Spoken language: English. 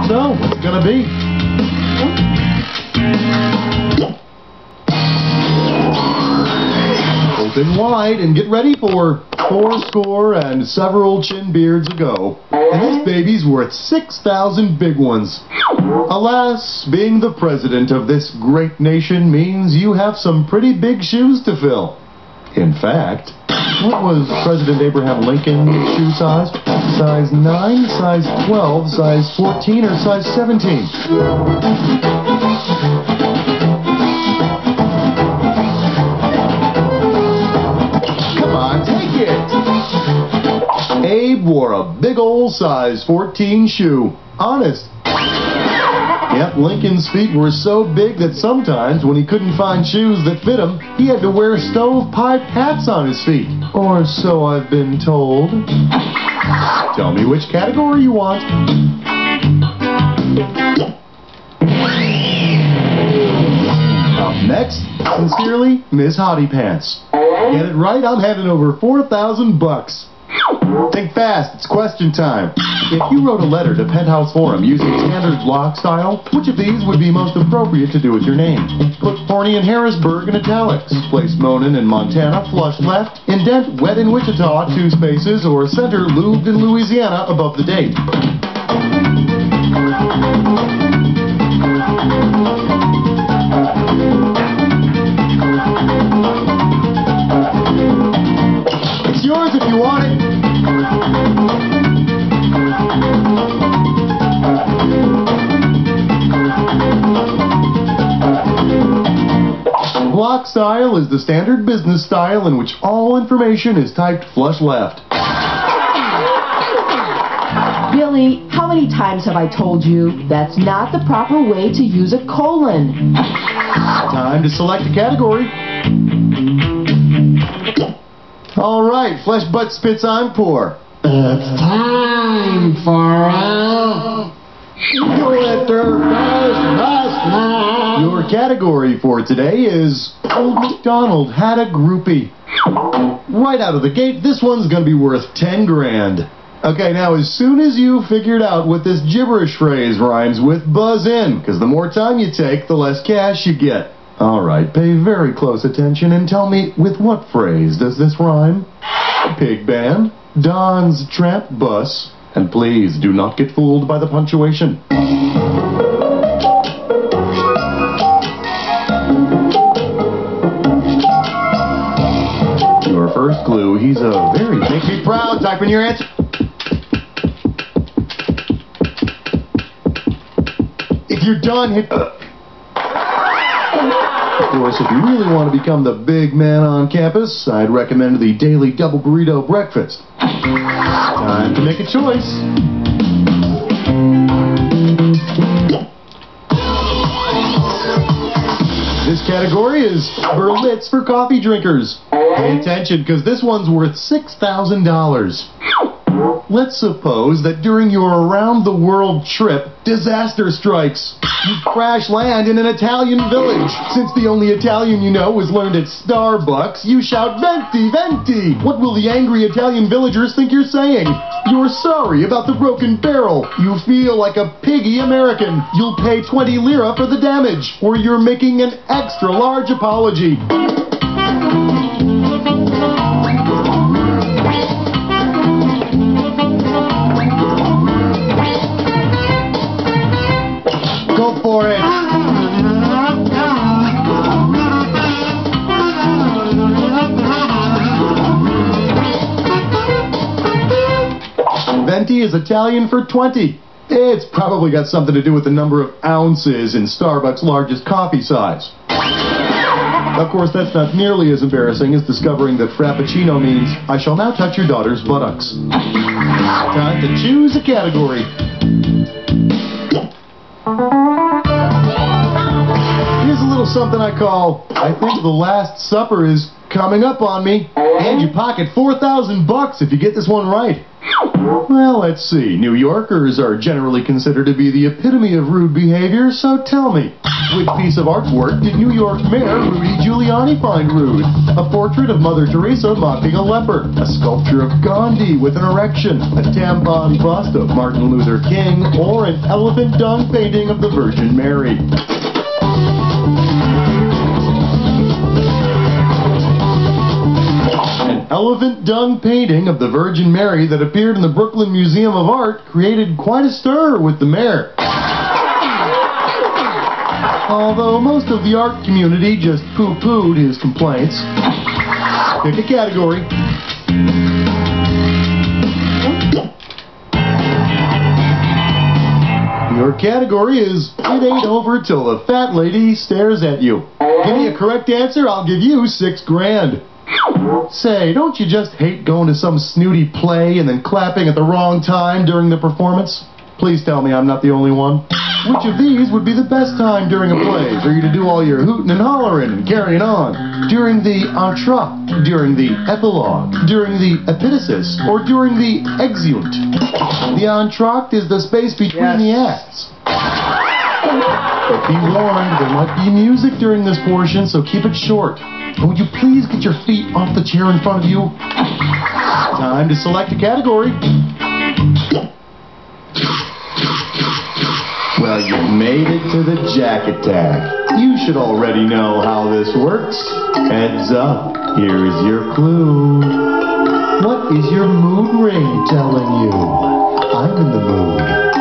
So, what's it gonna be? Open wide and get ready for 4 and several chin beards ago. And this baby's worth 6,000 big ones. Alas, being the president of this great nation means you have some pretty big shoes to fill. In fact, what was President Abraham Lincoln's shoe size? Size 9, size 12, size 14, or size 17? Abe wore a big old size 14 shoe. Honest. Yep, Lincoln's feet were so big that sometimes when he couldn't find shoes that fit him, he had to wear stovepipe hats on his feet. Or so I've been told. Tell me which category you want. Up next, sincerely, Miss Hottie Pants. Get it right, I'm handing over 4,000 bucks. Think fast, it's question time. If you wrote a letter to Penthouse Forum using standard block style, which of these would be most appropriate to do with your name? Put Horny in Harrisburg in italics, place Monin in Montana flush left, indent Wet in Wichita 2 spaces, or center Lubed in Louisiana above the date. It's yours if you want it. Block style is the standard business style in which all information is typed flush left. Billy, how many times have I told you that's not the proper way to use a colon? Time to select a category. All right, flesh, butt, spits, I'm poor. It's time for Your category for today is Old MacDonald Had a Groupie. Right out of the gate, this one's gonna be worth 10 grand. Okay, now as soon as you figured out what this gibberish phrase rhymes with, buzz in, because the more time you take, the less cash you get. Alright, pay very close attention and tell me, with what phrase does this rhyme? Pig band, Don's tramp bus, and please do not get fooled by the punctuation. Your first clue, he's a very... Make me proud, type in your answer. If you're done, hit... Of course, if you really want to become the big man on campus, I'd recommend the daily double burrito breakfast. Time to make a choice. This category is Berlitz for coffee drinkers. Pay attention, because this one's worth $6,000. Let's suppose that during your around-the-world trip, disaster strikes. You crash land in an Italian village. Since the only Italian you know was learned at Starbucks, you shout, "Venti, venti!" What will the angry Italian villagers think you're saying? You're sorry about the broken barrel. You feel like a piggy American. You'll pay 20 lira for the damage. Or you're making an extra-large apology. Go for it. Venti is Italian for 20. It's probably got something to do with the number of ounces in Starbucks' largest coffee size. Of course, that's not nearly as embarrassing as discovering that Frappuccino means, I shall now touch your daughter's buttocks. Time to choose a category. Here's a little something I call, I think the Last Supper is coming up on me. And you pocket 4,000 bucks if you get this one right. Well, let's see. New Yorkers are generally considered to be the epitome of rude behavior, so tell me, which piece of artwork did New York Mayor Rudy Giuliani find rude? A portrait of Mother Teresa mocking a leper, a sculpture of Gandhi with an erection, a tampon bust of Martin Luther King, or an elephant dung painting of the Virgin Mary? Elephant dung painting of the Virgin Mary that appeared in the Brooklyn Museum of Art created quite a stir with the mayor. Although most of the art community just poo-pooed his complaints. Pick a category. Your category is It Ain't Over Till the Fat Lady Stares at You. Give me a correct answer, I'll give you $6 grand. Say, don't you just hate going to some snooty play and then clapping at the wrong time during the performance? Please tell me I'm not the only one. Which of these would be the best time during a play for you to do all your hooting and hollering and carrying on? During the entr'acte, during the epilogue, during the epitasis, or during the exeunt? The entr'acte is the space between the acts. But be warned, there might be music during this portion, so keep it short. And would you please get your feet off the chair in front of you? Time to select a category. Well, you've made it to the Jack Attack. You should already know how this works. Heads up, here is your clue. What is your mood ring telling you? I'm in the mood.